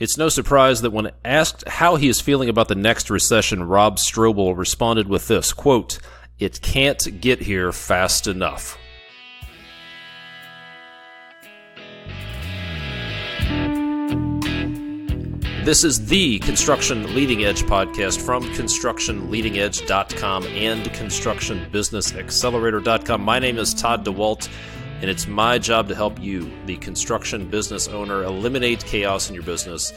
It's no surprise that when asked how he is feeling about the next recession, Rob Strobel responded with this, quote, "It can't get here fast enough." This is the Construction Leading Edge podcast from ConstructionLeadingEdge.com and ConstructionBusinessAccelerator.com. My name is Todd DeWalt, and it's my job to help you, the construction business owner, eliminate chaos in your business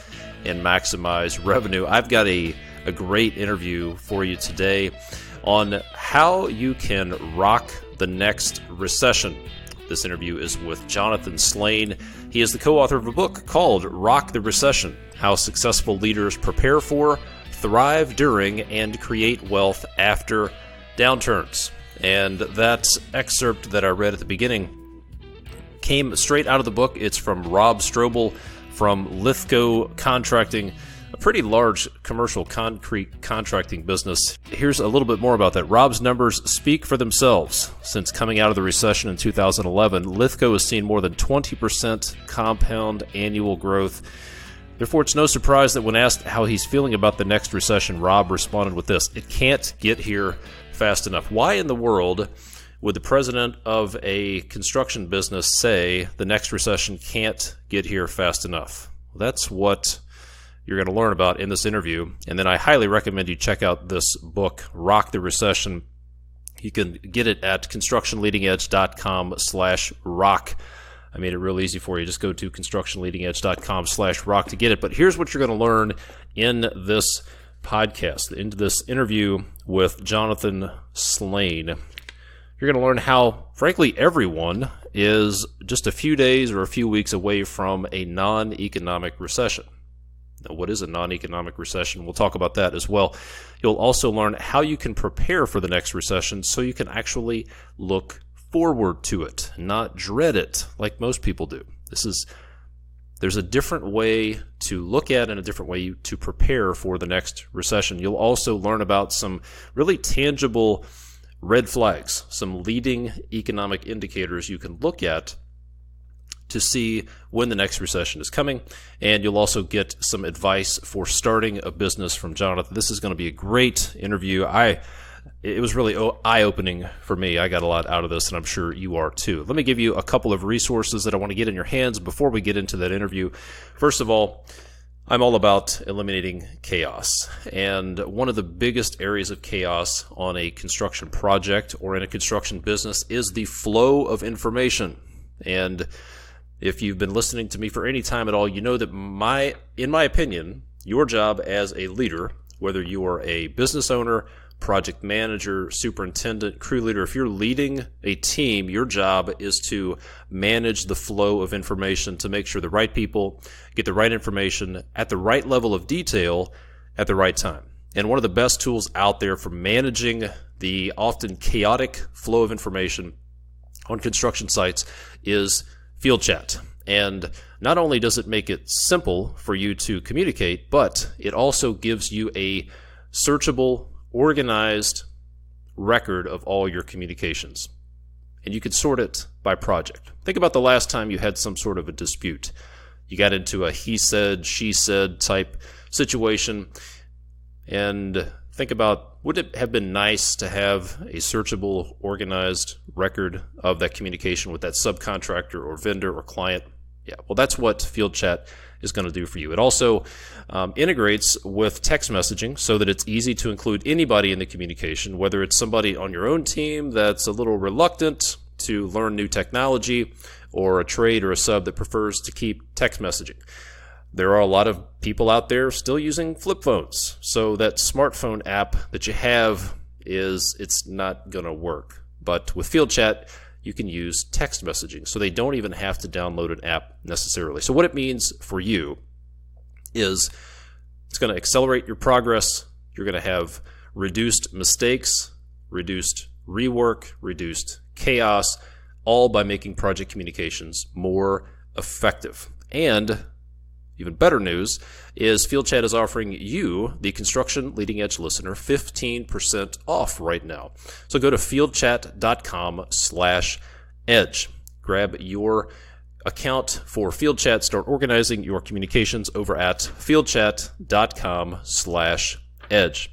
and maximize revenue. I've got a great interview for you today on how you can rock the next recession. This interview is with Jonathan Slane. He is the co-author of a book called Rock the Recession: How Successful Leaders Prepare for, Thrive During, and Create Wealth After Downturns. And that excerpt that I read at the beginning came straight out of the book. It's from Rob Strobel from Lithgow Contracting, a pretty large commercial concrete contracting business. Here's a little bit more about that. Rob's numbers speak for themselves. Since coming out of the recession in 2011, Lithgow has seen more than 20% compound annual growth. Therefore, it's no surprise that when asked how he's feeling about the next recession, Rob responded with this: "It can't get here fast enough." Why in the world would the president of a construction business say the next recession can't get here fast enough? Well, that's what you're going to learn about in this interview. And then I highly recommend you check out this book, Rock the Recession. You can get it at ConstructionLeadingEdge.com/rock. I made it real easy for you. Just go to ConstructionLeadingEdge.com/rock to get it. But here's what you're going to learn in this podcast, into this interview with Jonathan Slane. You're going to learn how, frankly, everyone is just a few days or a few weeks away from a non-economic recession. Now, what is a non-economic recession? We'll talk about that as well. You'll also learn how you can prepare for the next recession so you can actually look forward to it, not dread it like most people do. There's a different way to look at and a different way to prepare for the next recession. You'll also learn about some really tangible red flags, some leading economic indicators you can look at to see when the next recession is coming. And you'll also get some advice for starting a business from Jonathan. This is going to be a great interview. It was really eye-opening for me. I got a lot out of this, and I'm sure you are too. Let me give you a couple of resources that I want to get in your hands before we get into that interview. First of all, I'm all about eliminating chaos. And one of the biggest areas of chaos on a construction project or in a construction business is the flow of information. And if you've been listening to me for any time at all, you know that in my opinion, your job as a leader, whether you are a business owner, project manager, superintendent, crew leader, if you're leading a team, your job is to manage the flow of information to make sure the right people get the right information at the right level of detail at the right time. And one of the best tools out there for managing the often chaotic flow of information on construction sites is Field Chat. And not only does it make it simple for you to communicate, but it also gives you a searchable, organized record of all your communications. And you can sort it by project. Think about the last time you had some sort of a dispute. You got into a he said, she said type situation. And think about, would it have been nice to have a searchable, organized record of that communication with that subcontractor or vendor or client? Yeah, well, that's what Field Chat is going to do for you. It also integrates with text messaging so that it's easy to include anybody in the communication, whether it's somebody on your own team that's a little reluctant to learn new technology, or a trade or a sub that prefers to keep text messaging. There are a lot of people out there still using flip phones, so that smartphone app that you have it's not going to work. But with Field Chat, you can use text messaging, so they don't even have to download an app necessarily. So what it means for you is it's going to accelerate your progress. You're going to have reduced mistakes, reduced rework, reduced chaos, all by making project communications more effective. And even better news is Field Chat is offering you, the Construction Leading Edge listener, 15% off right now. So go to fieldchat.com/edge. Grab your account for Field Chat, start organizing your communications over at fieldchat.com/edge.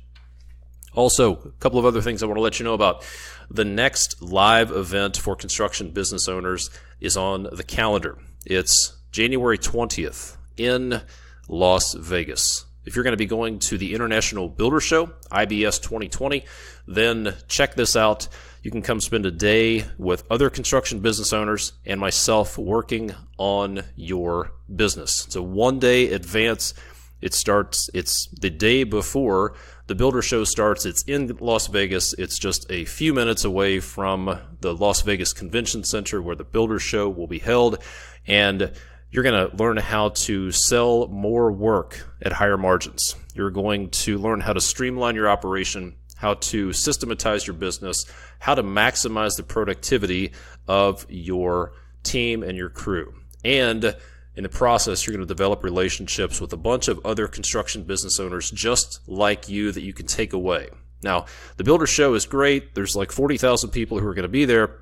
Also, a couple of other things I want to let you know about. The next live event for construction business owners is on the calendar. It's January 20th in Las Vegas. If you're going to be going to the International Builder Show, IBS 2020, then check this out. You can come spend a day with other construction business owners and myself working on your business. It's a one-day advance. It's the day before the Builder Show starts. It's in Las Vegas. It's just a few minutes away from the Las Vegas Convention Center where the Builder Show will be held. And you're going to learn how to sell more work at higher margins. You're going to learn how to streamline your operation, how to systematize your business, how to maximize the productivity of your team and your crew. And in the process, you're going to develop relationships with a bunch of other construction business owners just like you that you can take away. Now, the Builder Show is great. There's like 40,000 people who are going to be there.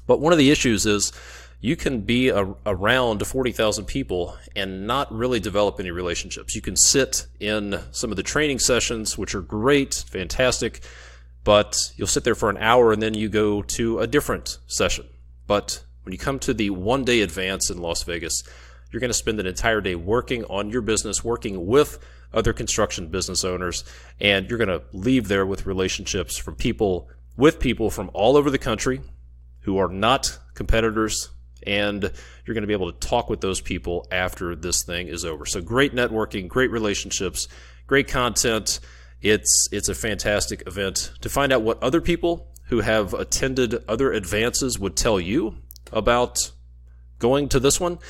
But one of the issues is you can be around 40,000 people and not really develop any relationships. You can sit in some of the training sessions, which are great, fantastic, but you'll sit there for an hour and then you go to a different session. But when you come to the one-day advance in Las Vegas, you're going to spend an entire day working on your business, working with other construction business owners, and you're going to leave there with relationships from people from all over the country who are not competitors, and you're going to be able to talk with those people after this thing is over. So great networking, great relationships, great content. It's a fantastic event. To find out what other people who have attended other advances would tell you about going to this one,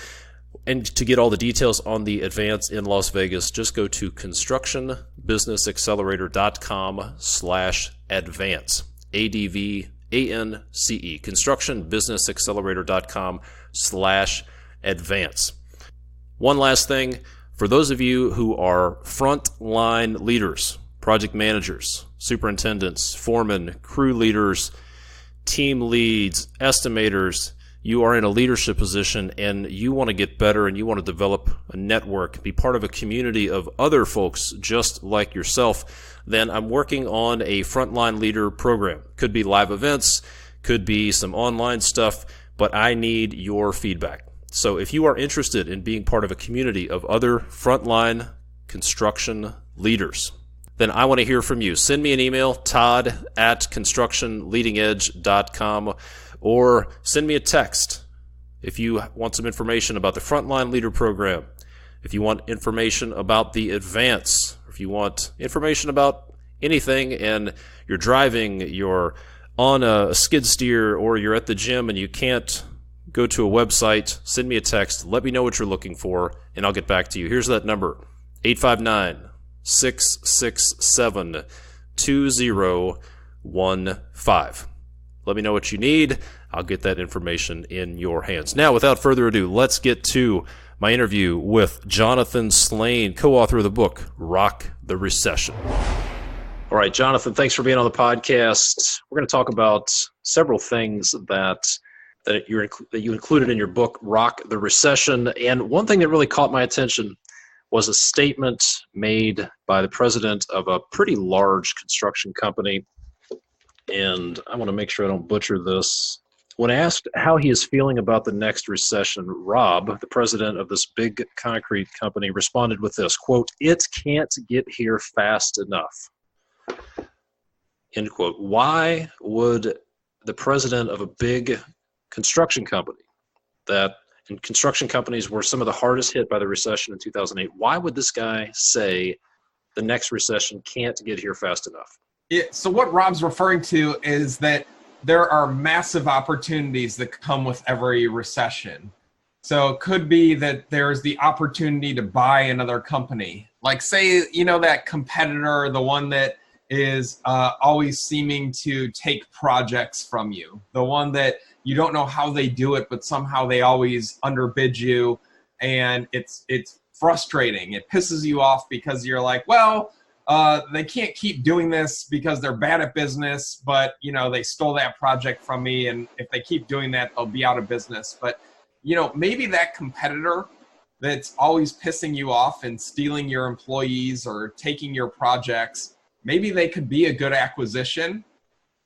and to get all the details on the advance in Las Vegas, just go to constructionbusinessaccelerator.com/advance. ADVANCE. constructionbusinessaccelerator.com/advance. One last thing, for those of you who are frontline leaders, project managers, superintendents, foremen, crew leaders, team leads, estimators, you are in a leadership position and you want to get better and you want to develop a network, be part of a community of other folks just like yourself, then I'm working on a frontline leader program. Could be live events, could be some online stuff, but I need your feedback. So if you are interested in being part of a community of other frontline construction leaders, then I want to hear from you. Send me an email, todd@constructionleadingedge.com, or send me a text if you want some information about the Frontline Leader Program, if you want information about the advance, if you want information about anything and you're driving, you're on a skid steer, or you're at the gym and you can't go to a website, send me a text, let me know what you're looking for, and I'll get back to you. Here's that number, 859-667-2015. Let me know what you need. I'll get that information in your hands. Now, without further ado, let's get to my interview with Jonathan Slane, co-author of the book, Rock the Recession. All right, Jonathan, thanks for being on the podcast. We're going to talk about several things that you included in your book, Rock the Recession. And one thing that really caught my attention was a statement made by the president of a pretty large construction company. And I want to make sure I don't butcher this. When asked how he is feeling about the next recession, Rob, the president of this big concrete company, responded with this, quote, "It can't get here fast enough," end quote. Why would the president of a big construction company and construction companies were some of the hardest hit by the recession in 2008, why would this guy say the next recession can't get here fast enough? Yeah, so what Rob's referring to is that there are massive opportunities that come with every recession. So it could be that there's the opportunity to buy another company. Like say, that competitor, the one that is always seeming to take projects from you, the one that you don't know how they do it, but somehow they always underbid you, and it's frustrating. It pisses you off because you're like, well, they can't keep doing this because they're bad at business, but they stole that project from me, and if they keep doing that, they'll be out of business. But maybe that competitor that's always pissing you off and stealing your employees or taking your projects, maybe they could be a good acquisition.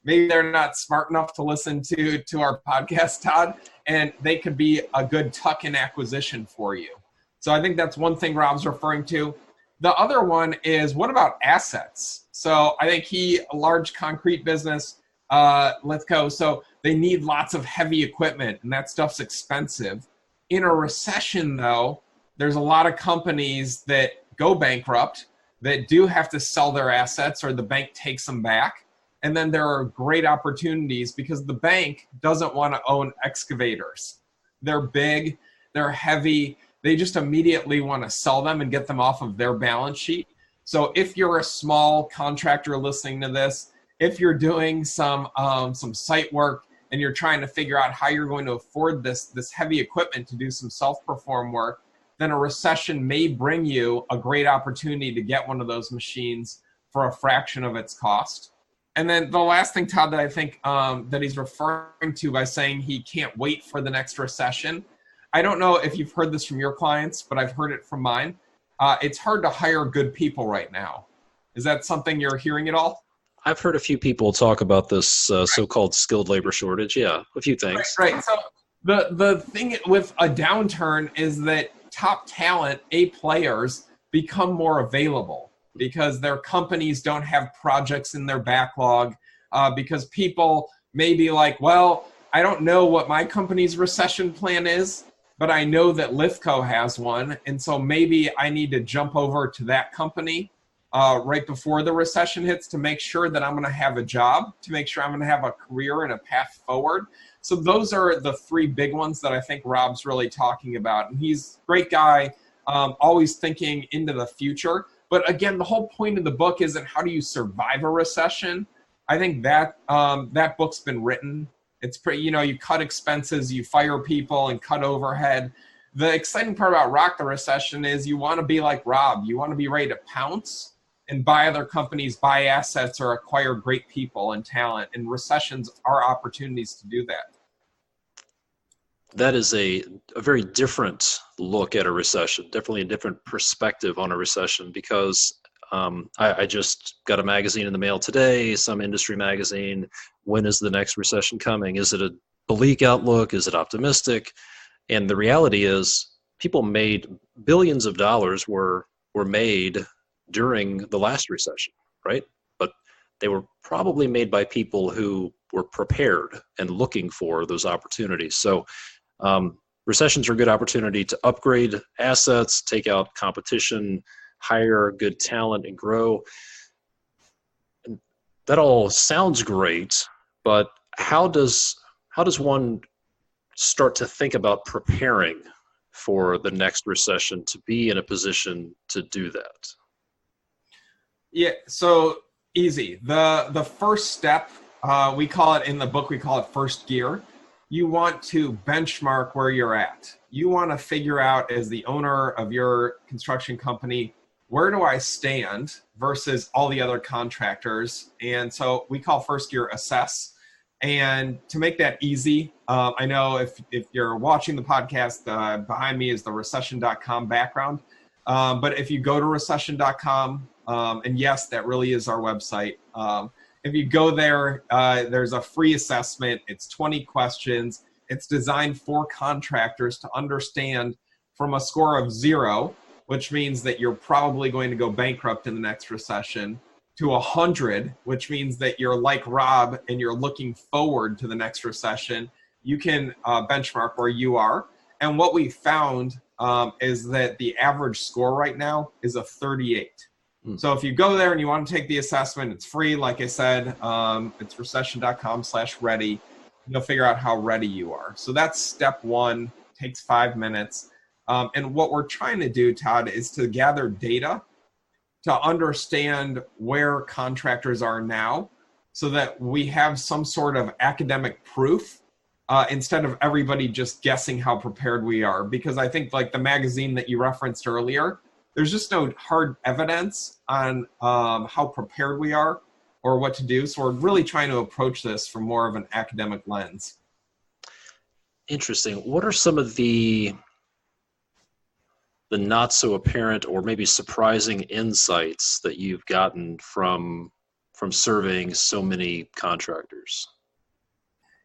Maybe they're not smart enough to listen to our podcast, Todd, and they could be a good tuck-in acquisition for you. So I think that's one thing Rob's referring to. The other one is, what about assets? So I think a large concrete business, Lithco, so they need lots of heavy equipment, and that stuff's expensive. In a recession, though, there's a lot of companies that go bankrupt that do have to sell their assets or the bank takes them back. And then there are great opportunities because the bank doesn't want to own excavators. They're big, they're heavy. They just immediately want to sell them and get them off of their balance sheet. So if you're a small contractor listening to this, if you're doing some site work and you're trying to figure out how you're going to afford this heavy equipment to do some self-perform work, then a recession may bring you a great opportunity to get one of those machines for a fraction of its cost. And then the last thing, Todd, that I think that he's referring to by saying he can't wait for the next recession, I don't know if you've heard this from your clients, but I've heard it from mine. It's hard to hire good people right now. Is that something you're hearing at all? I've heard a few people talk about this so-called skilled labor shortage. Yeah, a few things. Right. So the thing with a downturn is that top talent, A players, become more available because their companies don't have projects in their backlog, because people may be like, well, I don't know what my company's recession plan is, but I know that Lithco has one, and so maybe I need to jump over to that company right before the recession hits to make sure that I'm going to have a job, to make sure I'm going to have a career and a path forward. So those are the three big ones that I think Rob's really talking about. And he's a great guy, always thinking into the future. But again, the whole point of the book isn't how do you survive a recession. I think that that book's been written. It's pretty, you cut expenses, you fire people and cut overhead. The exciting part about Rock the Recession is you want to be like Rob. You want to be ready to pounce and buy other companies, buy assets, or acquire great people and talent. And recessions are opportunities to do that. That is a very different look at a recession, definitely a different perspective on a recession, because I just got a magazine in the mail today, some industry magazine. When is the next recession coming? Is it a bleak outlook? Is it optimistic? And the reality is people made billions of dollars were made during the last recession, right? But they were probably made by people who were prepared and looking for those opportunities. So recessions are a good opportunity to upgrade assets, take out competition, hire good talent, and grow. And that all sounds great, but how does one start to think about preparing for the next recession to be in a position to do that? Yeah, so easy. The first step, we call it in the book, we call it first gear. You want to benchmark where you're at. You want to figure out, as the owner of your construction company, where do I stand versus all the other contractors? And so we call first gear assess. And to make that easy, I know if you're watching the podcast, behind me is the recession.com background. But if you go to recession.com, and yes, that really is our website. If you go there, there's a free assessment. It's 20 questions. It's designed for contractors to understand from a score of 0, which means that you're probably going to go bankrupt in the next recession, to 100, which means that you're like Rob and you're looking forward to the next recession. You can benchmark where you are. And what we found is that the average score right now is a 38. So if you go there and you want to take the assessment, it's free. Like I said, it's recession.com/ready. You'll figure out how ready you are. So that's step one, takes 5 minutes. And what we're trying to do, Todd, is to gather data to understand where contractors are now so that we have some sort of academic proof instead of everybody just guessing how prepared we are. Because I think like the magazine that you referenced earlier, there's just no hard evidence on how prepared we are or what to do. So we're really trying to approach this from more of an academic lens. Interesting. What are some of the not so apparent or maybe surprising insights that you've gotten from surveying so many contractors?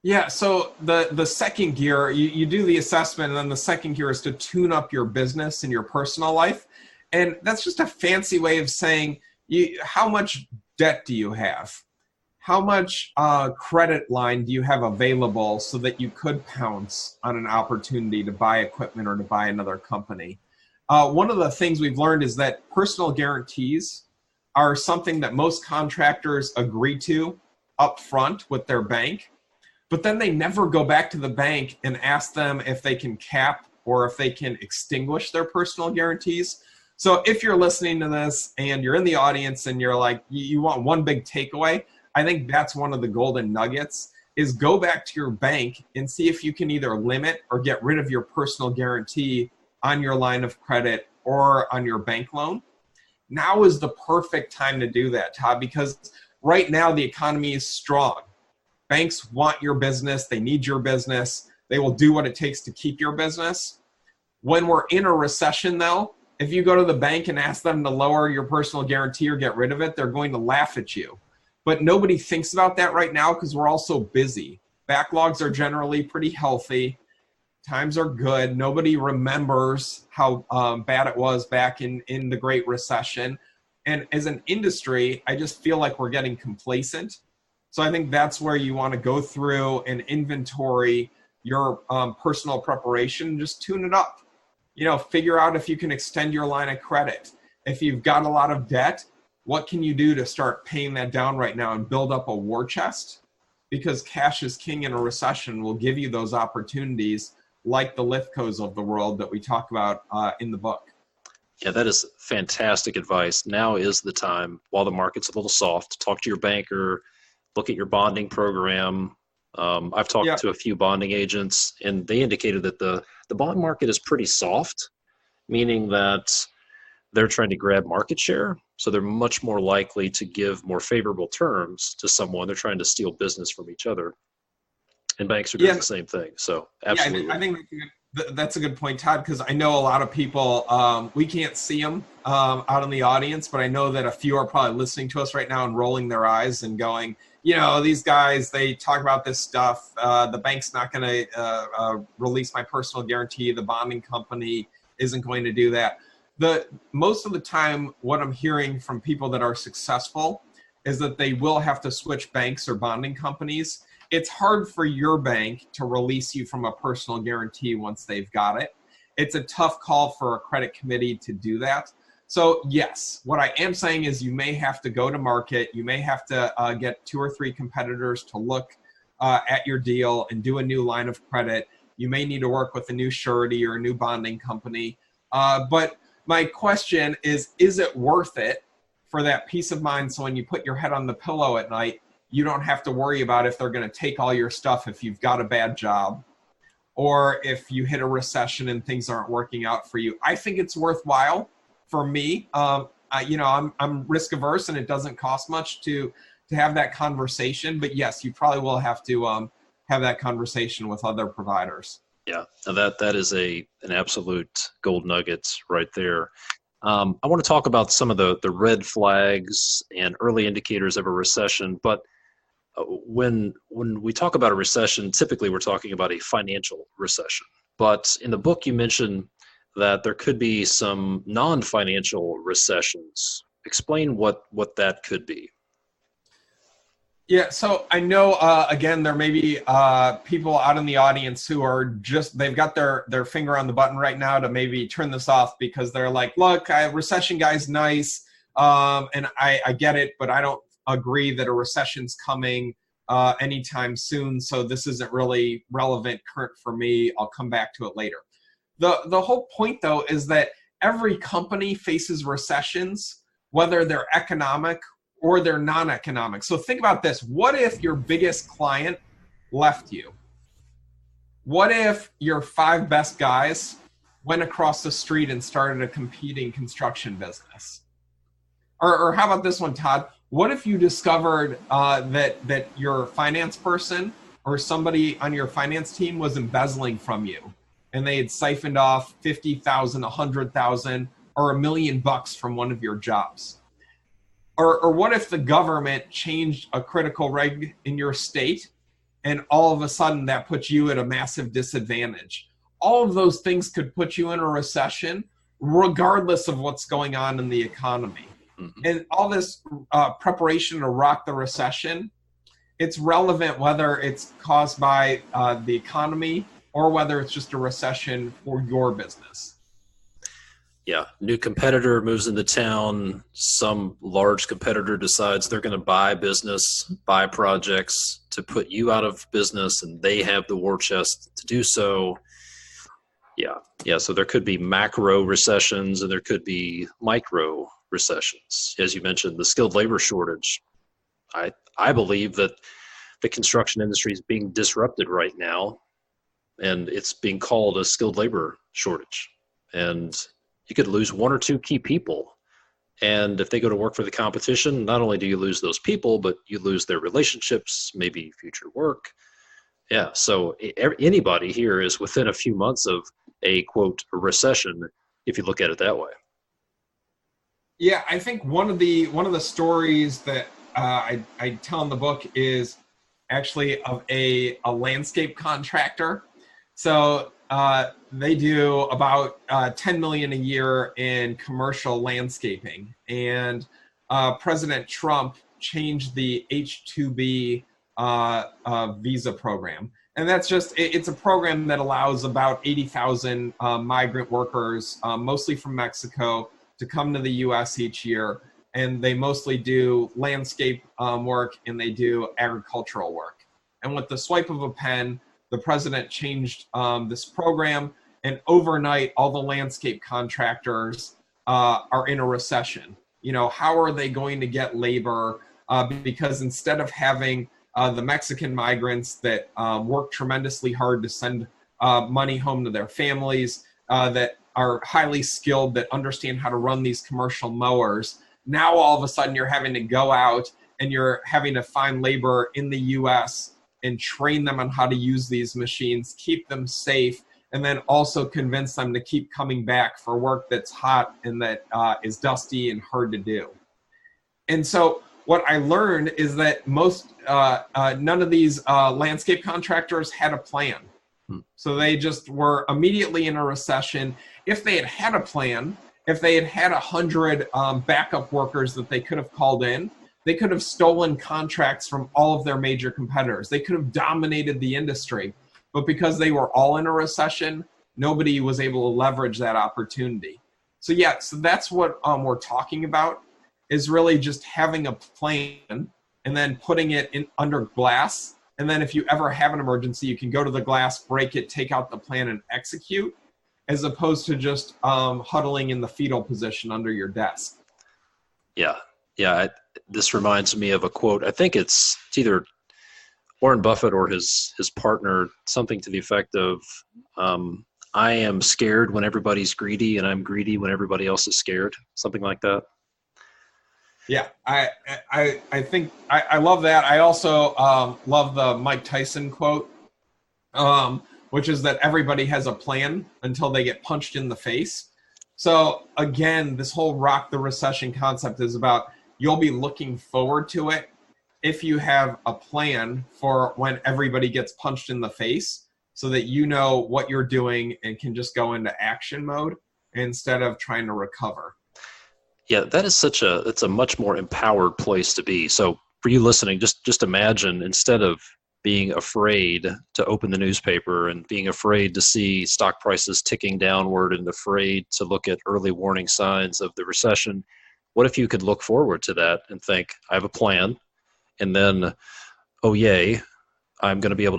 Yeah, so the second gear, you do the assessment, and then the second gear is to tune up your business and your personal life. And that's just a fancy way of saying how much debt do you have? How much credit line do you have available so that you could pounce on an opportunity to buy equipment or to buy another company? One of the things we've learned is that personal guarantees are something that most contractors agree to up front with their bank, but then they never go back to the bank and ask them if they can cap or if they can extinguish their personal guarantees. So if you're listening to this and you're in the audience and you're like, you want one big takeaway, I think that's one of the golden nuggets is go back to your bank and see if you can either limit or get rid of your personal guarantee on your line of credit or on your bank loan. Now is the perfect time to do that, Todd, because right now the economy is strong. Banks want your business. They need your business. They will do what it takes to keep your business. When we're in a recession, though, if you go to the bank and ask them to lower your personal guarantee or get rid of it, they're going to laugh at you. But nobody thinks about that right now because we're all so busy. Backlogs are generally pretty healthy. Times are good. Nobody remembers how bad it was back in the Great Recession. And as an industry, I just feel like we're getting complacent. So I think that's where you want to go through and inventory your personal preparation, just tune it up. Figure out if you can extend your line of credit. If you've got a lot of debt, what can you do to start paying that down right now and build up a war chest? Because cash is king in a recession will give you those opportunities like the Lithcos of the world that we talk about in the book. Yeah, that is fantastic advice. Now is the time, while the market's a little soft, talk to your banker, look at your bonding program. I've talked to a few bonding agents, and they indicated that the bond market is pretty soft, meaning that they're trying to grab market share. So they're much more likely to give more favorable terms to someone. They're trying to steal business from each other. And banks are doing the same thing. So absolutely. Yeah, I think that's a good point, Todd, because I know a lot of people, we can't see them out in the audience, but I know that a few are probably listening to us right now and rolling their eyes and going, these guys, they talk about this stuff. The bank's not going to release my personal guarantee. The bonding company isn't going to do that. Most of the time, what I'm hearing from people that are successful is that they will have to switch banks or bonding companies. It's hard for your bank to release you from a personal guarantee once they've got it. It's a tough call for a credit committee to do that. So yes, what I am saying is you may have to go to market. You may have to get 2 or 3 competitors to look at your deal and do a new line of credit. You may need to work with a new surety or a new bonding company. But my question is it worth it for that peace of mind so when you put your head on the pillow at night, you don't have to worry about if they're going to take all your stuff if you've got a bad job or if you hit a recession and things aren't working out for you. I think it's worthwhile for me. I'm risk averse and it doesn't cost much to have that conversation. But yes, you probably will have to have that conversation with other providers. Yeah, that is an absolute gold nugget right there. I want to talk about some of the red flags and early indicators of a recession, but when we talk about a recession, typically we're talking about a financial recession. But in the book, you mentioned that there could be some non-financial recessions. Explain what that could be. Yeah, so I know, again, there may be people out in the audience who are they've got their finger on the button right now to maybe turn this off because they're like, look, recession guy's nice, and I get it, but I don't agree that a recession's coming anytime soon, so this isn't really relevant current for me. I'll come back to it later. The whole point, though, is that every company faces recessions, whether they're economic or they're non-economic. So think about this. What if your biggest client left you? What if your 5 best guys went across the street and started a competing construction business? Or how about this one, Todd? What if you discovered that your finance person or somebody on your finance team was embezzling from you and they had siphoned off 50,000, 100,000, or $1 million from one of your jobs? Or what if the government changed a critical reg in your state and all of a sudden that puts you at a massive disadvantage? All of those things could put you in a recession regardless of what's going on in the economy. Mm-hmm. And all this preparation to rock the recession, it's relevant whether it's caused by the economy or whether it's just a recession for your business. Yeah, new competitor moves into town. Some large competitor decides they're going to buy business, buy projects to put you out of business, and they have the war chest to do so. Yeah. So there could be macro recessions and there could be micro recessions. As you mentioned, the skilled labor shortage. I believe that the construction industry is being disrupted right now, and it's being called a skilled labor shortage. And you could lose one or two key people. And if they go to work for the competition, not only do you lose those people, but you lose their relationships, maybe future work. Yeah, so anybody here is within a few months of a, quote, recession, if you look at it that way. Yeah, I think one of the stories that I tell in the book is actually of a landscape contractor. So they do about $10 million a year in commercial landscaping, and President Trump changed the H-2B visa program, and that's just it's a program that allows about 80,000 migrant workers, mostly from Mexico, to come to the U.S. each year, and they mostly do landscape work and they do agricultural work. And with the swipe of a pen, the president changed this program, and overnight, all the landscape contractors are in a recession. You know, how are they going to get labor? Because instead of having the Mexican migrants that work tremendously hard to send money home to their families, that are highly skilled, that understand how to run these commercial mowers, now all of a sudden you're having to go out and you're having to find labor in the U.S. and train them on how to use these machines, keep them safe, and then also convince them to keep coming back for work that's hot and that is dusty and hard to do. And so what I learned is that none of these landscape contractors had a plan. So they just were immediately in a recession. If they had had a plan, if they had had 100 backup workers that they could have called in, they could have stolen contracts from all of their major competitors. They could have dominated the industry. But because they were all in a recession, nobody was able to leverage that opportunity. So yeah, so that's what we're talking about, is really just having a plan and then putting it in under glass. And then if you ever have an emergency, you can go to the glass, break it, take out the plan, and execute, as opposed to just huddling in the fetal position under your desk. Yeah. This reminds me of a quote. I think it's either Warren Buffett or his partner, something to the effect of, I am scared when everybody's greedy, and I'm greedy when everybody else is scared. Something like that. Yeah, I think I love that. I also love the Mike Tyson quote, which is that everybody has a plan until they get punched in the face. So again, this whole rock the recession concept is about you'll be looking forward to it if you have a plan for when everybody gets punched in the face, so that you know what you're doing and can just go into action mode instead of trying to recover. Yeah, that is it's a much more empowered place to be. So for you listening, just imagine, instead of being afraid to open the newspaper and being afraid to see stock prices ticking downward and afraid to look at early warning signs of the recession, what if you could look forward to that and think, I have a plan, and then, oh yay, I'm going to be able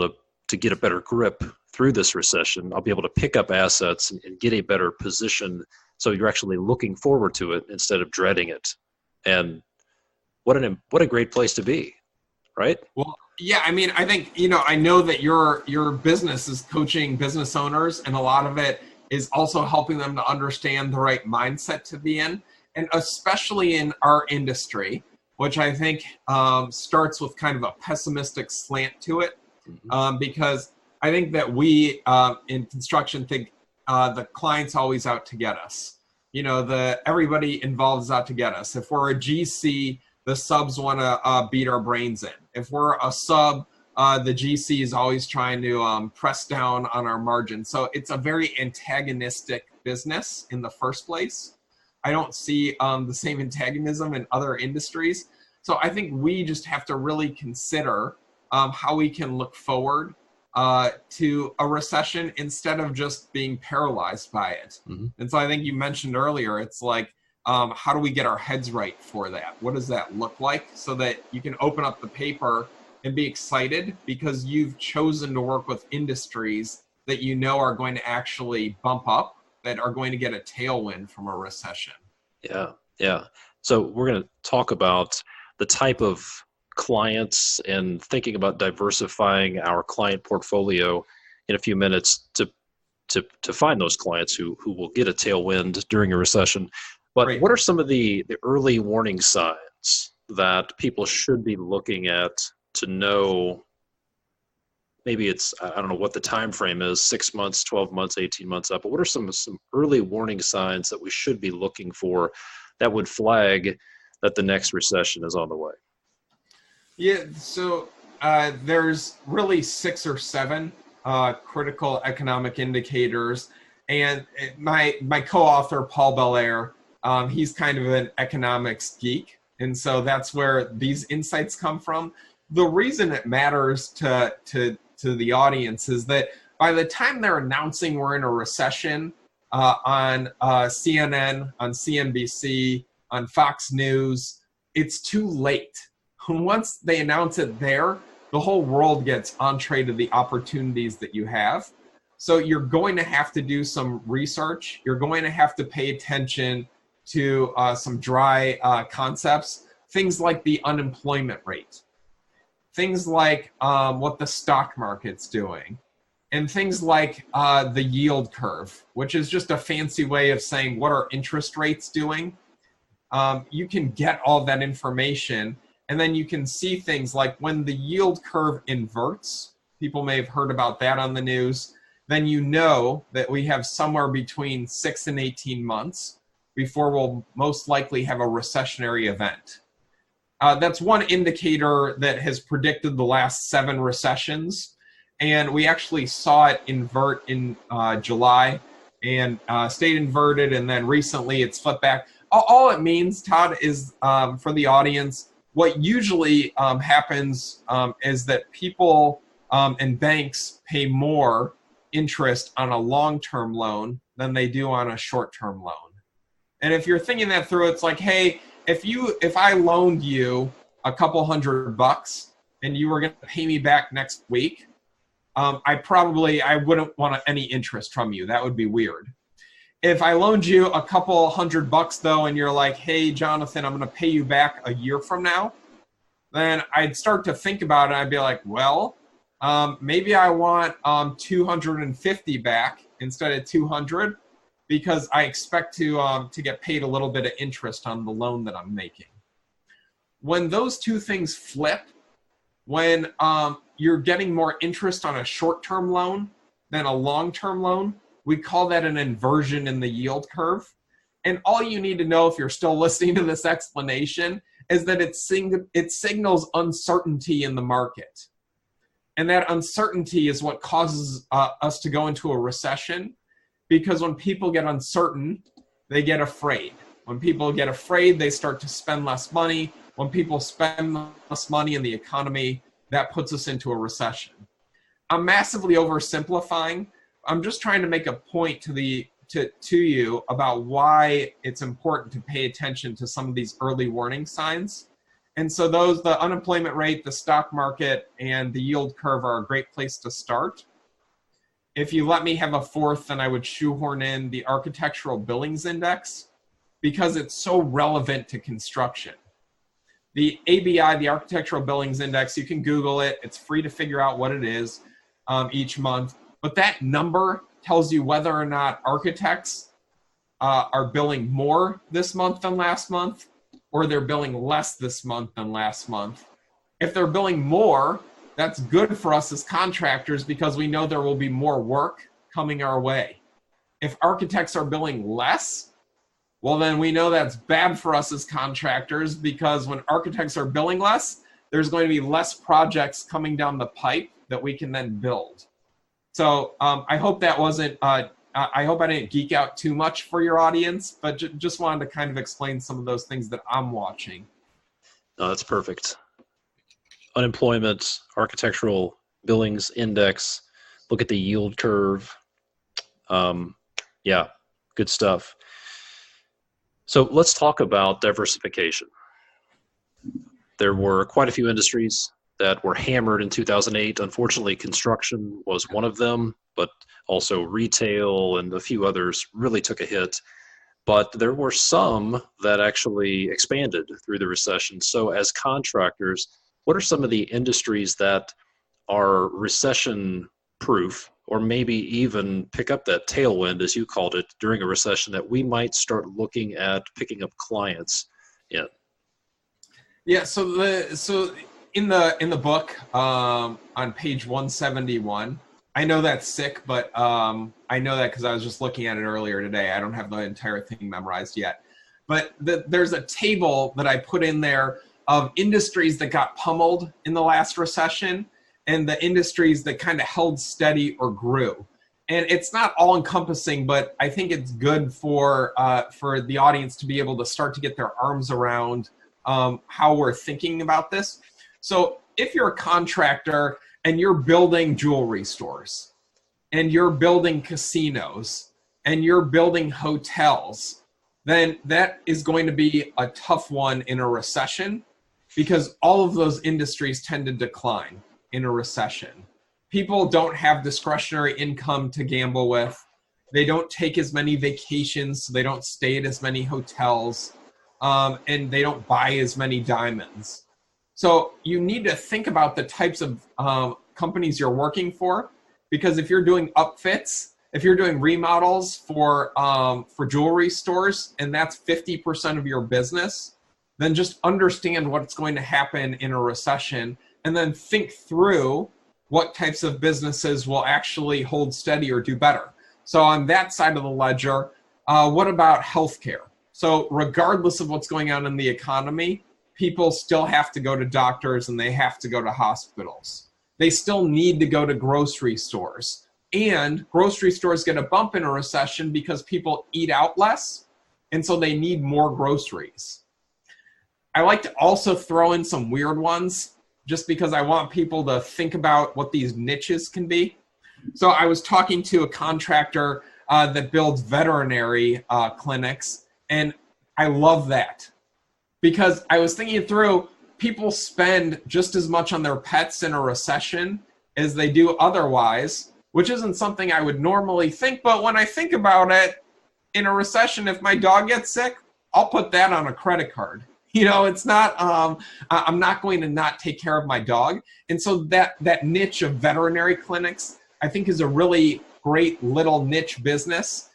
to get a better grip through this recession. I'll be able to pick up assets and get a better position. So you're actually looking forward to it instead of dreading it. And what a great place to be, right? Well, yeah, I mean, I think, I know that your business is coaching business owners, and a lot of it is also helping them to understand the right mindset to be in. And especially in our industry, which I think starts with kind of a pessimistic slant to it. because I think that we in construction think the client's always out to get us. Everybody involved is out to get us. If we're a GC, the subs want to beat our brains in. If we're a sub, the GC is always trying to press down on our margin. So it's a very antagonistic business in the first place. I don't see the same antagonism in other industries. So I think we just have to really consider how we can look forward to a recession instead of just being paralyzed by it. And so I think you mentioned earlier, it's like, how do we get our heads right for that? What does that look like so that you can open up the paper and be excited because you've chosen to work with industries that you know are going to actually bump up, that are going to get a tailwind from a recession. Yeah. So we're going to talk about the type of clients and thinking about diversifying our client portfolio in a few minutes to find those clients who will get a tailwind during a recession. But Great. What are some of the early warning signs that people should be looking at to know? Maybe it's, I don't know what the time frame is, 6 months, 12 months, 18 months up, but what are some early warning signs that we should be looking for that would flag that the next recession is on the way? Yeah, so there's really 6 or 7 critical economic indicators. And my co-author, Paul Belair, he's kind of an economics geek. And so that's where these insights come from. The reason it matters to the audience is that by the time they're announcing we're in a recession on CNN, on CNBC, on Fox News, it's too late. Once they announce it there, the whole world gets entree to the opportunities that you have. So you're going to have to do some research. You're going to have to pay attention to some dry concepts, things like the unemployment rate, things like what the stock market's doing, and things like the yield curve, which is just a fancy way of saying what are interest rates doing. You can get all that information, and then you can see things like when the yield curve inverts, people may have heard about that on the news, then you know that we have somewhere between 6 and 18 months before we'll most likely have a recessionary event. That's one indicator that has predicted the last 7 recessions. And we actually saw it invert in July and stayed inverted. And then recently it's flipped back. All it means, Todd, is for the audience, what usually happens is that people and banks pay more interest on a long-term loan than they do on a short-term loan. And if you're thinking that through, it's like, hey, if I loaned you a couple $100 and you were going to pay me back next week, I wouldn't want any interest from you. That would be weird. If I loaned you a couple $100 though, and you're like, hey, Jonathan, I'm going to pay you back a year from now, then I'd start to think about it. I'd be like, well, maybe I want 250 back instead of 200 because I expect to get paid a little bit of interest on the loan that I'm making. When those two things flip, when you're getting more interest on a short-term loan than a long-term loan, we call that an inversion in the yield curve. And all you need to know if you're still listening to this explanation is that it signals uncertainty in the market. And that uncertainty is what causes us to go into a recession, because when people get uncertain, they get afraid. When people get afraid, they start to spend less money. When people spend less money in the economy, that puts us into a recession. I'm massively oversimplifying. I'm just trying to make a point to you about why it's important to pay attention to some of these early warning signs. And so the unemployment rate, the stock market, and the yield curve are a great place to start. If you let me have a fourth, then I would shoehorn in the Architectural Billings Index because it's so relevant to construction. The ABI, the Architectural Billings Index, you can Google it. It's free to figure out what it is each month. But that number tells you whether or not architects are billing more this month than last month, or they're billing less this month than last month. If they're billing more, that's good for us as contractors because we know there will be more work coming our way. If architects are billing less, well, then we know that's bad for us as contractors because when architects are billing less, there's going to be less projects coming down the pipe that we can then build. So I hope that wasn't, I hope I didn't geek out too much for your audience, but just wanted to kind of explain some of those things that I'm watching. No, that's perfect. Unemployment, architectural billings index, look at the yield curve. Yeah, good stuff. So let's talk about diversification. There were quite a few industries that were hammered in 2008. Unfortunately, construction was one of them, but also retail and a few others really took a hit. But there were some that actually expanded through the recession. So as contractors, what are some of the industries that are recession proof, or maybe even pick up that tailwind, as you called it, during a recession that we might start looking at picking up clients in? Yeah, so in the book on page 171, I know that's sick, but I know that because I was just looking at it earlier today. I don't have the entire thing memorized yet. But there's a table that I put in there of industries that got pummeled in the last recession and the industries that kind of held steady or grew. And it's not all encompassing, but I think it's good for the audience to be able to start to get their arms around how we're thinking about this. So if you're a contractor and you're building jewelry stores and you're building casinos and you're building hotels, then that is going to be a tough one in a recession because all of those industries tend to decline in a recession. People don't have discretionary income to gamble with. They don't take as many vacations, so they don't stay at as many hotels, and they don't buy as many diamonds. So you need to think about the types of companies you're working for, because if you're doing upfits, if you're doing remodels for jewelry stores, and that's 50% of your business, then just understand what's going to happen in a recession, and then think through what types of businesses will actually hold steady or do better. So on that side of the ledger, what about healthcare? So regardless of what's going on in the economy, people still have to go to doctors and they have to go to hospitals. They still need to go to grocery stores. And grocery stores get a bump in a recession because people eat out less, and so they need more groceries. I like to also throw in some weird ones just because I want people to think about what these niches can be. So I was talking to a contractor that builds veterinary clinics, and I love that because I was thinking through, people spend just as much on their pets in a recession as they do otherwise, which isn't something I would normally think. But when I think about it, in a recession, if my dog gets sick, I'll put that on a credit card. You know, it's not, I'm not going to not take care of my dog. And so that niche of veterinary clinics, I think, is a really great little niche business.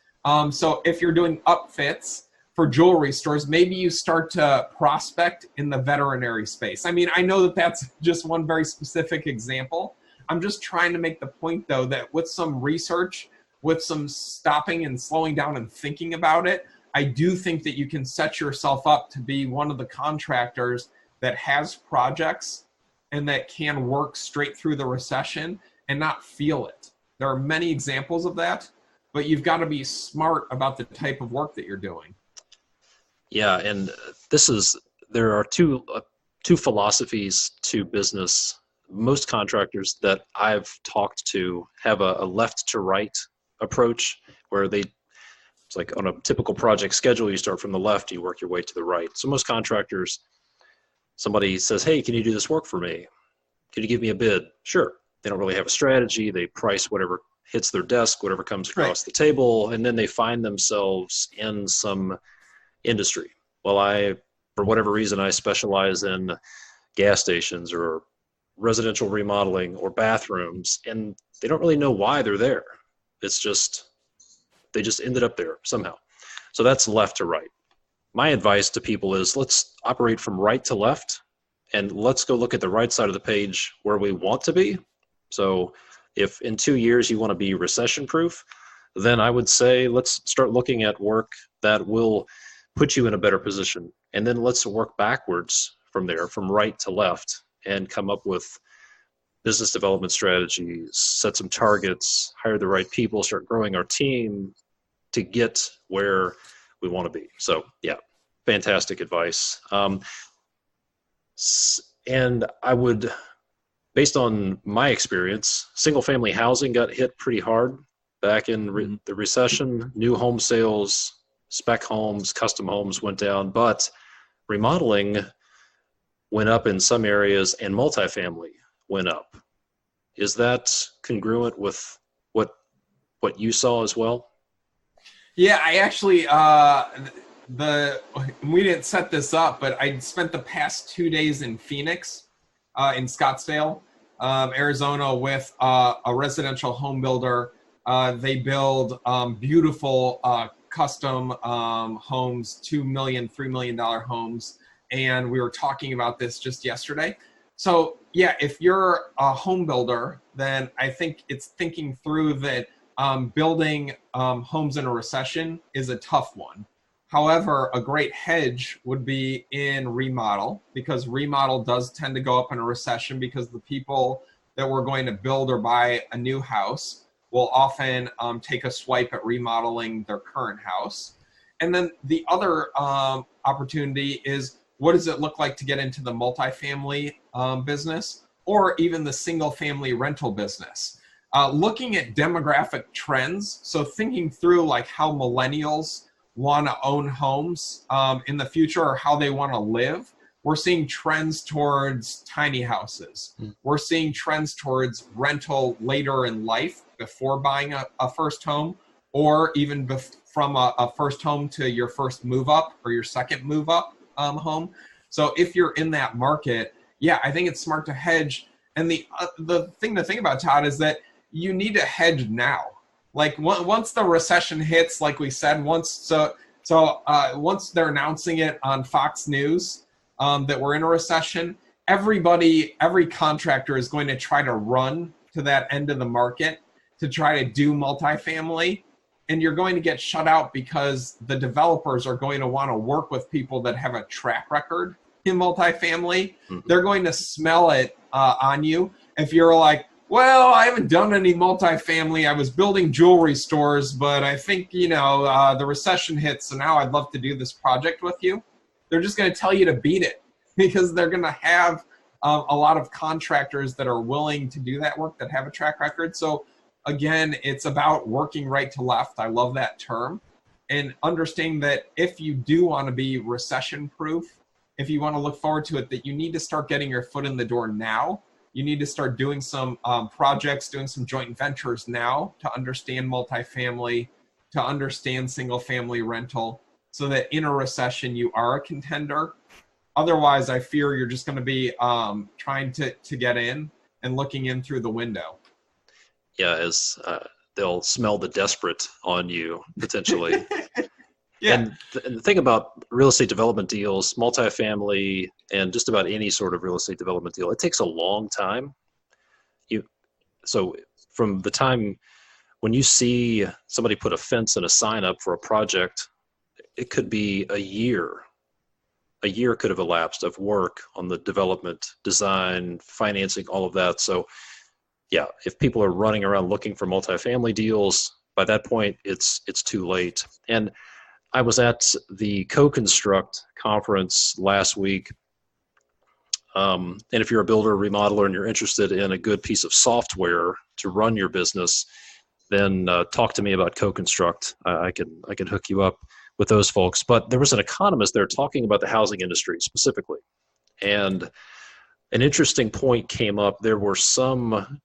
So if you're doing upfits for jewelry stores, maybe you start to prospect in the veterinary space. I mean, I know that that's just one very specific example. I'm just trying to make the point, though, that with some research, with some stopping and slowing down and thinking about it, I do think that you can set yourself up to be one of the contractors that has projects and that can work straight through the recession and not feel it. There are many examples of that, but you've got to be smart about the type of work that you're doing. Yeah, and there are two philosophies to business. Most contractors that I've talked to have a left to right approach, where it's like on a typical project schedule, you start from the left, you work your way to the right. So most contractors, somebody says, hey, can you do this work for me? Can you give me a bid? Sure. They don't really have a strategy. They price whatever hits their desk, whatever comes across the table, and then they find themselves in some industry. Well, for whatever reason, I specialize in gas stations or residential remodeling or bathrooms, and they don't really know why they're there. It's just, they just ended up there somehow. So that's left to right. My advice to people is let's operate from right to left And let's go look at the right side of the page where we want to be. So if in 2 years you want to be recession proof, then I would say let's start looking at work that will put you in a better position. And then let's work backwards from there, from right to left, and come up with business development strategies, set some targets, hire the right people, start growing our team to get where we want to be. So yeah, fantastic advice. And I would, based on my experience, single family housing got hit pretty hard back in the recession. New home sales, spec homes, custom homes went down, but remodeling went up in some areas and multifamily went up. Is that congruent with what you saw as well? Yeah, I actually, we didn't set this up, but I spent the past 2 days in Phoenix, in Scottsdale, Arizona, with a residential home builder. They build beautiful custom homes, $2 million, $3 million homes. And we were talking about this just yesterday. So yeah, if you're a home builder, then I think it's thinking through that building homes in a recession is a tough one. However, a great hedge would be in remodel, because remodel does tend to go up in a recession because the people that were going to build or buy a new house will often take a swipe at remodeling their current house. And then the other opportunity is, what does it look like to get into the multifamily business, or even the single family rental business? Looking at demographic trends, so thinking through like how millennials want to own homes in the future, or how they want to live. We're seeing trends towards tiny houses. We're seeing trends towards rental later in life, before buying a first home, or even from a first home to your first move up or your second move up home. So if you're in that market, yeah, I think it's smart to hedge. And the thing to think about, Todd, is that you need to hedge now. Like once the recession hits, like we said, once they're announcing it on Fox News that we're in a recession, every contractor is going to try to run to that end of the market to try to do multifamily. And you're going to get shut out because the developers are going to want to work with people that have a track record in multifamily. They're going to smell it on you. If you're like, well, I haven't done any multifamily. I was building jewelry stores, but I think, the recession hit, so now I'd love to do this project with you. They're just going to tell you to beat it, because they're going to have a lot of contractors that are willing to do that work, that have a track record. So again, it's about working right to left. I love that term. And understanding that if you do want to be recession proof, if you want to look forward to it, that you need to start getting your foot in the door now. You need to start doing some projects, doing some joint ventures now to understand multifamily, to understand single family rental, so that in a recession you are a contender. Otherwise, I fear you're just going to be trying to get in and looking in through the window. Yeah, as they'll smell the desperate on you, potentially. Yeah. And the thing about real estate development deals, multifamily, and just about any sort of real estate development deal, it takes a long time. So from the time when you see somebody put a fence and a sign up for a project, it could be a year. A year could have elapsed of work on the development, design, financing, all of that. So yeah, if people are running around looking for multifamily deals, by that point, it's too late. And I was at the Co-Construct conference last week. And if you're a builder, remodeler, and you're interested in a good piece of software to run your business, then talk to me about Co-Construct. I can hook you up with those folks. But there was an economist there talking about the housing industry specifically. And an interesting point came up. There were some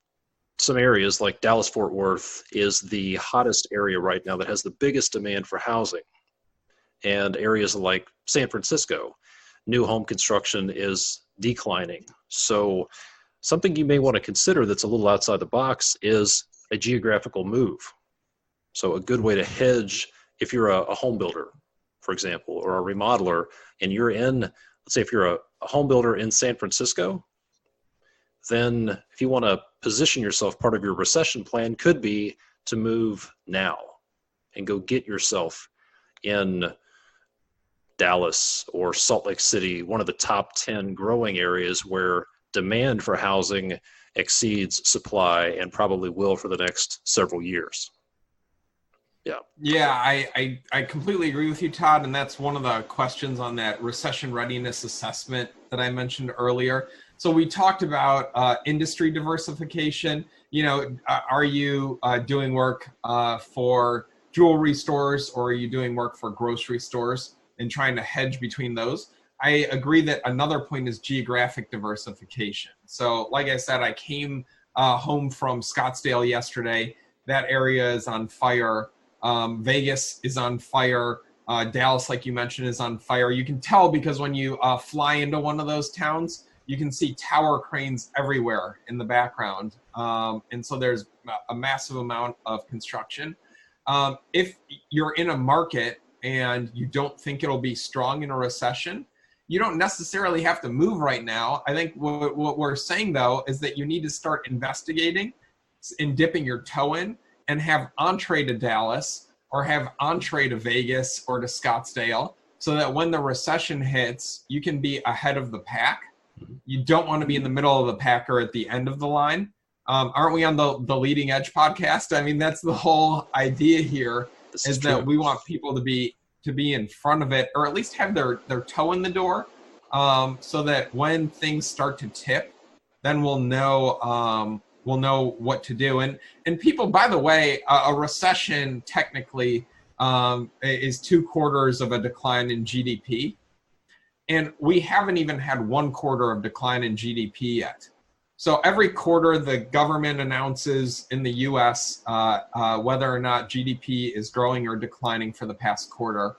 areas like Dallas-Fort Worth is the hottest area right now that has the biggest demand for housing. And areas like San Francisco, new home construction is declining. So something you may want to consider that's a little outside the box is a geographical move. So a good way to hedge, if you're a home builder, for example, or a remodeler, and you're in, let's say if you're a a home builder in San Francisco, then if you want to position yourself, part of your recession plan could be to move now and go get yourself in Dallas or Salt Lake City, one of the top 10 growing areas where demand for housing exceeds supply and probably will for the next several years. Yeah, I completely agree with you, Todd. And that's one of the questions on that recession readiness assessment that I mentioned earlier. So we talked about industry diversification. Are you doing work for jewelry stores, or are you doing work for grocery stores, and trying to hedge between those? I agree that another point is geographic diversification. So like I said, I came home from Scottsdale yesterday. That area is on fire. Vegas is on fire. Dallas, like you mentioned, is on fire. You can tell because when you fly into one of those towns, you can see tower cranes everywhere in the background. And so there's a massive amount of construction. If you're in a market and you don't think it'll be strong in a recession, you don't necessarily have to move right now. I think what we're saying, though, is that you need to start investigating and dipping your toe in and have entree to Dallas or have entree to Vegas or to Scottsdale, so that when the recession hits, you can be ahead of the pack. You don't want to be in the middle of the pack or at the end of the line. Aren't we on the Leading Edge podcast? I mean, that's the whole idea here, is that we want people to be in front of it, or at least have their toe in the door, so that when things start to tip, then we'll know what to do. And people, by the way, a recession technically is 2 quarters of a decline in GDP. And we haven't even had 1 quarter of decline in GDP yet. So every quarter the government announces in the US whether or not GDP is growing or declining for the past quarter.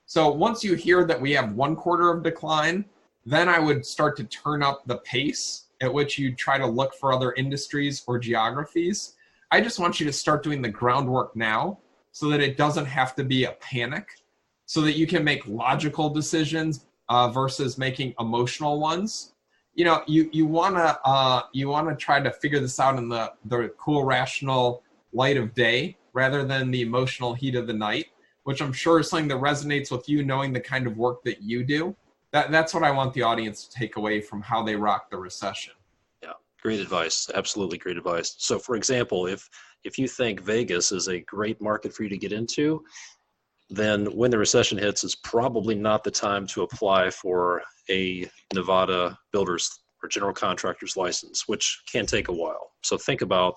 So once you hear that we have 1 quarter of decline, then I would start to turn up the pace at which you try to look for other industries or geographies. I just want you to start doing the groundwork now, so that it doesn't have to be a panic, so that you can make logical decisions versus making emotional ones. You want to try to figure this out in the cool, rational light of day rather than the emotional heat of the night, which I'm sure is something that resonates with you, knowing the kind of work that you do. That's what I want the audience to take away from how they rock the recession. Yeah, great advice. Absolutely great advice. So, for example, if you think Vegas is a great market for you to get into, then when the recession hits, it's probably not the time to apply for a Nevada builder's or general contractor's license, which can take a while. So think about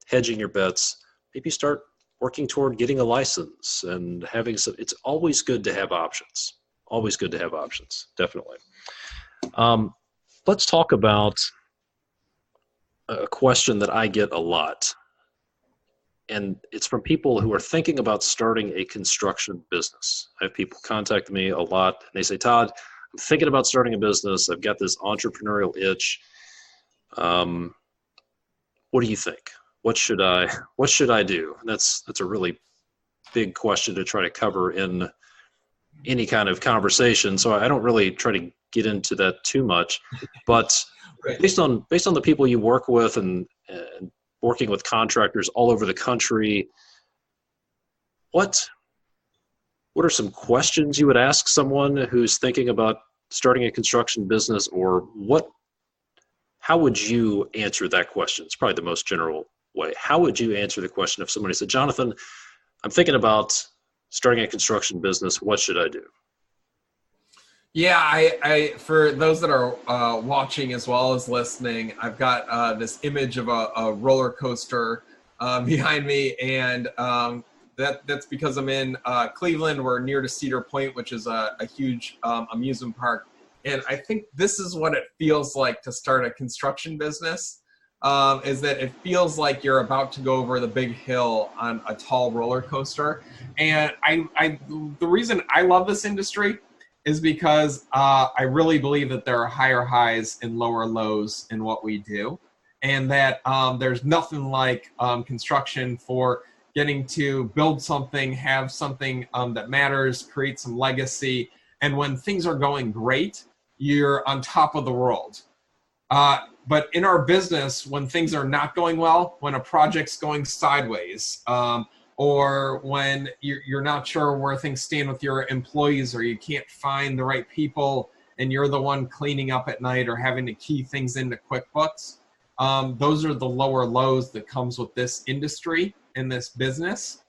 hedging your bets. Maybe start working toward getting a license and having some. It's always good to have options. Always good to have options, definitely. Let's talk about a question that I get a lot. And it's from people who are thinking about starting a construction business. I have people contact me a lot. And they say, Todd, I'm thinking about starting a business. I've got this entrepreneurial itch. What do you think? What should I do? And that's a really big question to try to cover in any kind of conversation. So I don't really try to get into that too much, but right. based on the people you work with and working with contractors all over the country, what are some questions you would ask someone who's thinking about starting a construction business, or how would you answer that question? It's probably the most general way. How would you answer the question if somebody said, Jonathan, I'm thinking about starting a construction business, what should I do? Yeah, I for those that are watching as well as listening, I've got this image of a roller coaster behind me, and that's because I'm in Cleveland. We're near to Cedar Point, which is a huge amusement park, and I think this is what it feels like to start a construction business. Is that it feels like you're about to go over the big hill on a tall roller coaster. And the reason I love this industry is because I really believe that there are higher highs and lower lows in what we do. And that there's nothing like construction for getting to build something, have something that matters, create some legacy. And when things are going great, you're on top of the world. But in our business, when things are not going well, when a project's going sideways, or when you're not sure where things stand with your employees, or you can't find the right people and you're the one cleaning up at night or having to key things into QuickBooks, those are the lower lows that comes with this industry and this business.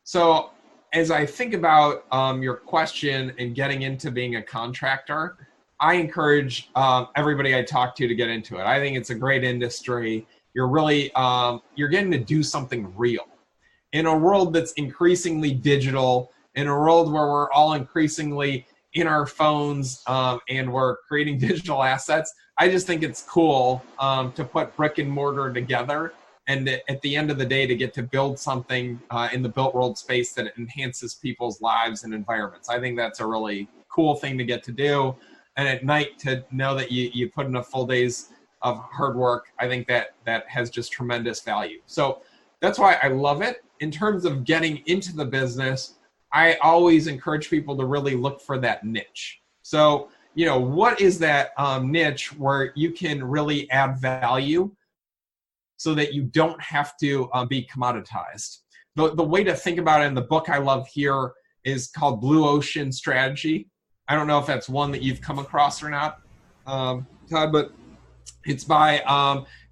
So as I think about your question and getting into being a contractor, I encourage everybody I talk to get into it. I think it's a great industry. You're really, you're getting to do something real. In a world that's increasingly digital, in a world where we're all increasingly in our phones and we're creating digital assets, I just think it's cool to put brick and mortar together, and at the end of the day to get to build something in the built world space that enhances people's lives and environments. I think that's a really cool thing to get to do. And at night to know that you put in a full days of hard work, I think that has just tremendous value. So that's why I love it. In terms of getting into the business, I always encourage people to really look for that niche. So, what is that niche where you can really add value so that you don't have to be commoditized? The way to think about it in the book I love here is called Blue Ocean Strategy. I don't know if that's one that you've come across or not, Todd, but it's by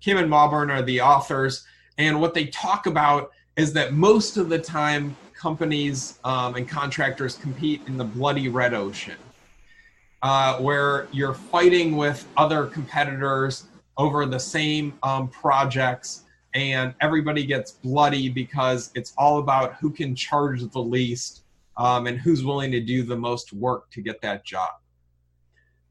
Kim and Mauburn are the authors. And what they talk about is that most of the time companies and contractors compete in the bloody red ocean, where you're fighting with other competitors over the same projects, and everybody gets bloody because it's all about who can charge the least and who's willing to do the most work to get that job.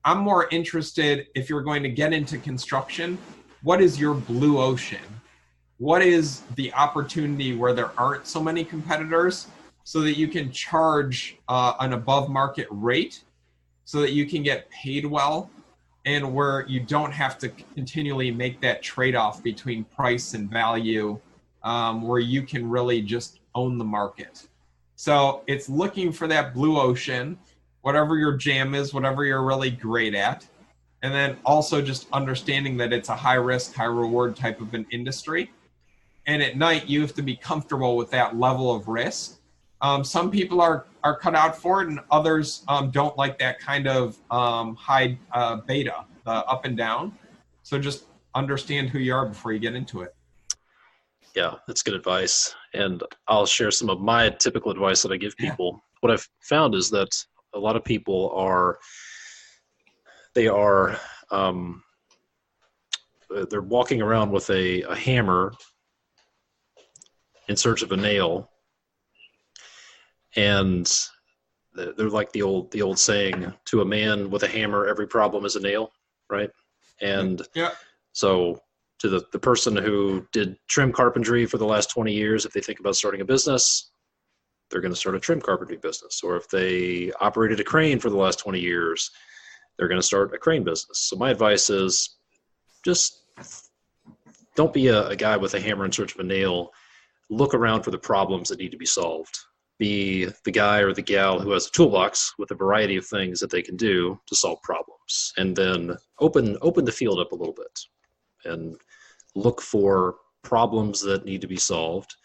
I'm more interested, if you're going to get into construction, what is your blue ocean? What is the opportunity where there aren't so many competitors so that you can charge an above market rate so that you can get paid well, and where you don't have to continually make that trade-off between price and value, where you can really just own the market. So it's looking for that blue ocean, whatever your jam is, whatever you're really great at, and then also just understanding that it's a high risk, high reward type of an industry. And at night, you have to be comfortable with that level of risk. Some people are cut out for it, and others don't like that kind of high beta, the up and down. So just understand who you are before you get into it. Yeah, that's good advice. And I'll share some of my typical advice that I give people. Yeah. What I've found is that a lot of people they're walking around with a hammer in search of a nail, and they're like the old saying, to a man with a hammer every problem is a nail, right? And yeah. So to the person who did trim carpentry for the last 20 years, if they think about starting a business, they're going to start a trim carpentry business. Or if they operated a crane for the last 20 years, they're going to start a crane business. So my advice is just don't be a guy with a hammer in search of a nail. Look around for the problems that need to be solved. Be the guy or the gal who has a toolbox with a variety of things that they can do to solve problems. And then open the field up a little bit and look for problems that need to be solved.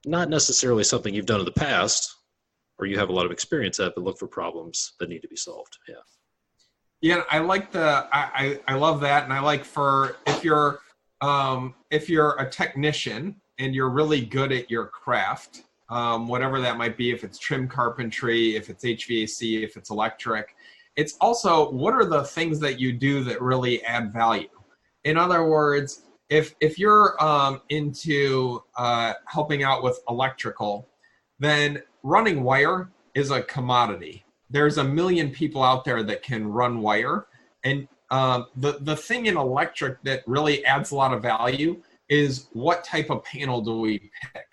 Not necessarily something you've done in the past or you have a lot of experience at, but look for problems that need to be solved. Yeah. Yeah, I like I love that. And I like if you're a technician and you're really good at your craft, whatever that might be, if it's trim carpentry, if it's HVAC, if it's electric, it's also what are the things that you do that really add value? In other words, if you're into helping out with electrical, then running wire is a commodity. There's a million people out there that can run wire. And the thing in electric that really adds a lot of value is what type of panel do we pick?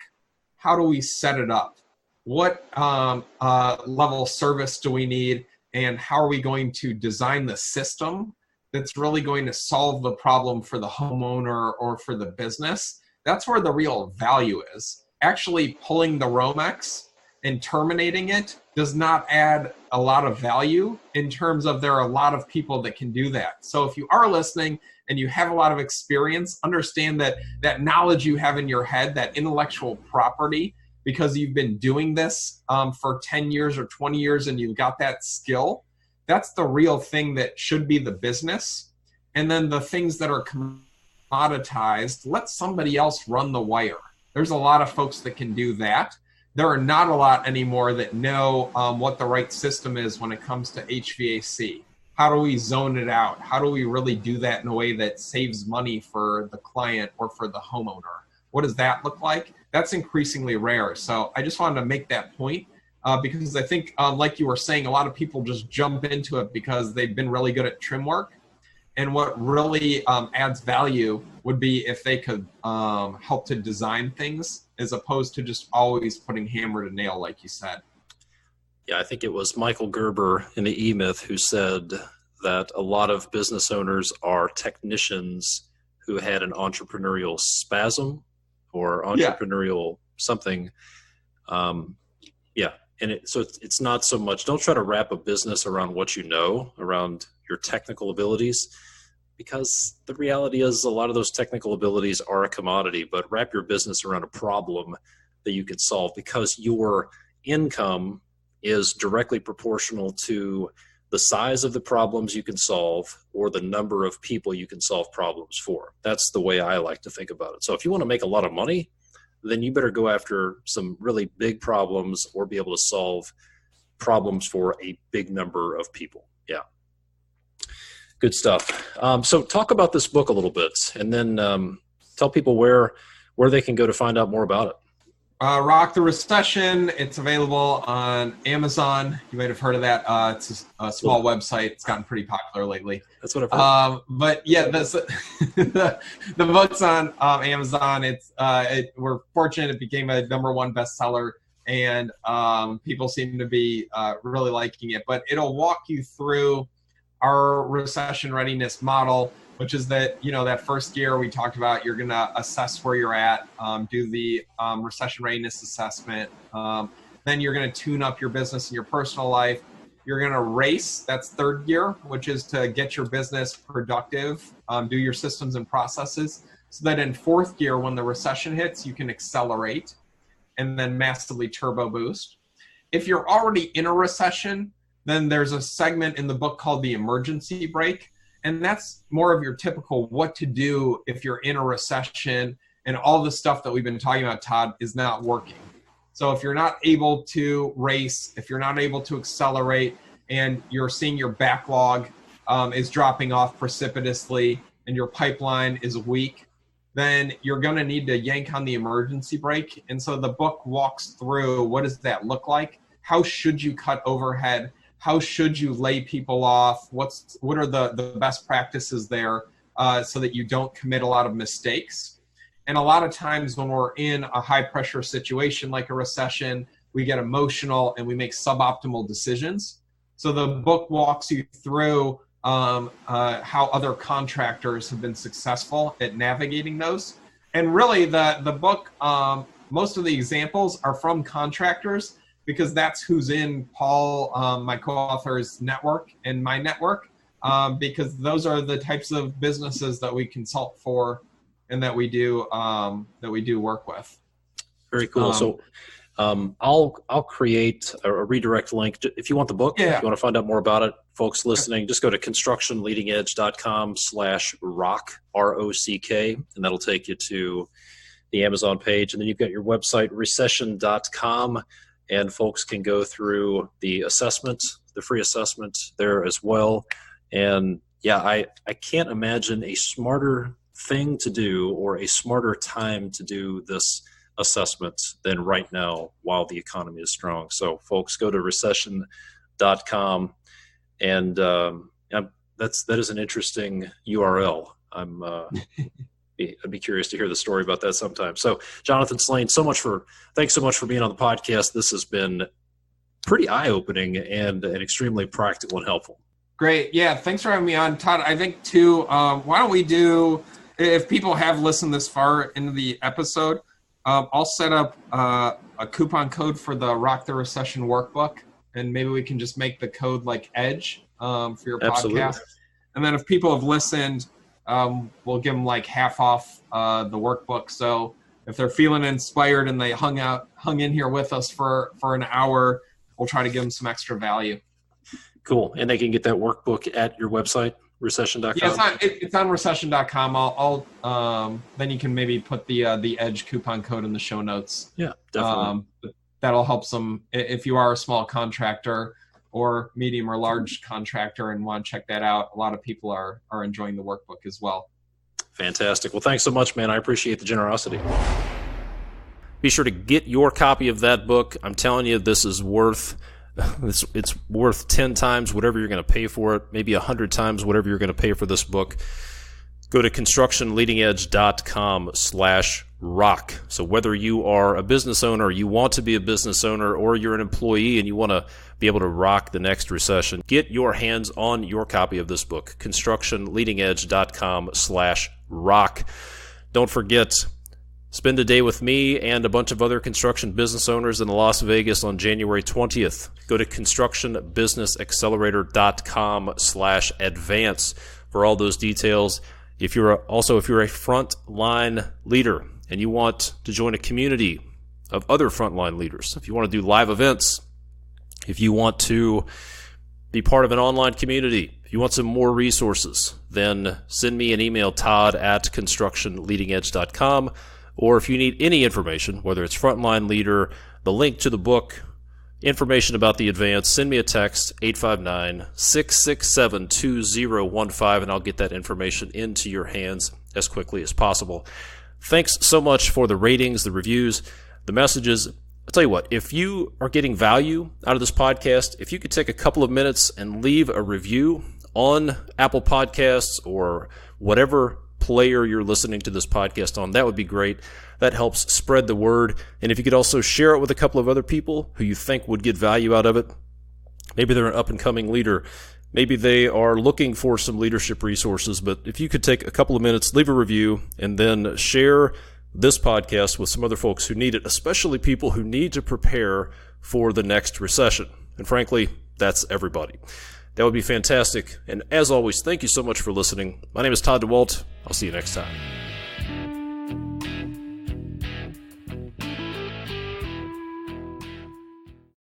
How do we set it up? What level of service do we need? And how are we going to design the system that's really going to solve the problem for the homeowner or for the business? That's where the real value is. Actually pulling the Romex and terminating it does not add a lot of value in terms of there are a lot of people that can do that. So if you are listening and you have a lot of experience, understand that that knowledge you have in your head, that intellectual property, because you've been doing this for 10 years or 20 years and you've got that skill, that's the real thing that should be the business. And then the things that are commoditized, let somebody else run the wire. There's a lot of folks that can do that. There are not a lot anymore that know what the right system is when it comes to HVAC. How do we zone it out? How do we really do that in a way that saves money for the client or for the homeowner? What does that look like? That's increasingly rare. So I just wanted to make that point because I think, like you were saying, a lot of people just jump into it because they've been really good at trim work. And what really adds value would be if they could help to design things as opposed to just always putting hammer to nail, like you said. Yeah, I think it was Michael Gerber in the E-Myth who said that a lot of business owners are technicians who had an entrepreneurial spasm or entrepreneurial something. And so it's not so much, don't try to wrap a business around what you know, around your technical abilities, because the reality is a lot of those technical abilities are a commodity, but wrap your business around a problem that you can solve, because your income is directly proportional to the size of the problems you can solve or the number of people you can solve problems for. That's the way I like to think about it. So if you want to make a lot of money, then you better go after some really big problems or be able to solve problems for a big number of people. Yeah. Good stuff. So talk about this book a little bit, and then tell people where they can go to find out more about it. Rock the Recession. It's available on Amazon. You might have heard of that. It's a small website. It's gotten pretty popular lately. That's what I've heard. But yeah, that's the book's on Amazon. We're fortunate it became a #1 bestseller, and people seem to be really liking it. But it'll walk you through our recession readiness model, which is that, that first year we talked about, you're going to assess where you're at, do the recession readiness assessment. Then you're going to tune up your business and your personal life. You're going to race. That's third year, which is to get your business productive, do your systems and processes, so that in fourth gear, when the recession hits, you can accelerate and then massively turbo boost. If you're already in a recession, then there's a segment in the book called the emergency brake. And that's more of your typical what to do if you're in a recession and all the stuff that we've been talking about, Todd, is not working. So if you're not able to race, if you're not able to accelerate, and you're seeing your backlog is dropping off precipitously and your pipeline is weak, then you're going to need to yank on the emergency brake. And so the book walks through, what does that look like? How should you cut overhead? How should you lay people off? What are the best practices there so that you don't commit a lot of mistakes? And a lot of times when we're in a high pressure situation like a recession, we get emotional and we make suboptimal decisions. So the book walks you through how other contractors have been successful at navigating those. And really the book, most of the examples are from contractors, because that's who's in Paul, my co-author's network, and my network, because those are the types of businesses that we consult for and that we do work with. Very cool. So I'll create a redirect link if you want the book. Yeah. If you want to find out more about it, folks listening, just go to constructionleadingedge.com/rock, ROCK, and that'll take you to the Amazon page. And then you've got your website, recession.com. And folks can go through the assessment, the free assessment there as well. And yeah, I can't imagine a smarter thing to do or a smarter time to do this assessment than right now while the economy is strong. So folks, go to recession.com, and that is an interesting URL. I'd be curious to hear the story about that sometime. So Jonathan Slane, thanks so much for being on the podcast. This has been pretty eye-opening and extremely practical and helpful. Great. Yeah. Thanks for having me on, Todd. I think too, why don't we do, if people have listened this far into the episode, I'll set up a a coupon code for the Rock the Recession workbook, and maybe we can just make the code like Edge for your podcast. And then if people have listened, we'll give them like half off the workbook. So if they're feeling inspired and they hung in here with us for an hour, we'll try to give them some extra value. Cool. And they can get that workbook at your website, recession.com? Yeah, it's on recession.com. I'll then you can maybe put the Edge coupon code in the show notes. Yeah, definitely. That'll help some if you are a small contractor or medium or large contractor and want to check that out. A lot of people are enjoying the workbook as well. Fantastic. Well, thanks so much, man. I appreciate the generosity. Be sure to get your copy of that book. I'm telling you, this is worth it's worth 10 times whatever you're going to pay for it, maybe 100 times whatever you're going to pay for this book. Go to constructionleadingedge.com/rock. So whether you are a business owner, you want to be a business owner, or you're an employee and you want to be able to rock the next recession, get your hands on your copy of this book, constructionleadingedge.com/rock. Don't forget, spend a day with me and a bunch of other construction business owners in Las Vegas on January 20th. Go to constructionbusinessaccelerator.com/advance for all those details. If you're a frontline leader and you want to join a community of other frontline leaders, if you want to do live events, if you want to be part of an online community, if you want some more resources, then send me an email, todd@constructionleadingedge.com. Or if you need any information, whether it's frontline leader, the link to the book, information about the advance, send me a text, 859-667-2015, and I'll get that information into your hands as quickly as possible. Thanks so much for the ratings, the reviews, the messages. I'll tell you what, if you are getting value out of this podcast, if you could take a couple of minutes and leave a review on Apple Podcasts or whatever player you're listening to this podcast on, that would be great. That helps spread the word. And if you could also share it with a couple of other people who you think would get value out of it. Maybe they're an up-and-coming leader. Maybe they are looking for some leadership resources. But if you could take a couple of minutes, leave a review, and then share this podcast with some other folks who need it, especially people who need to prepare for the next recession. And frankly, that's everybody. That would be fantastic. And as always, thank you so much for listening. My name is Todd DeWalt. I'll see you next time.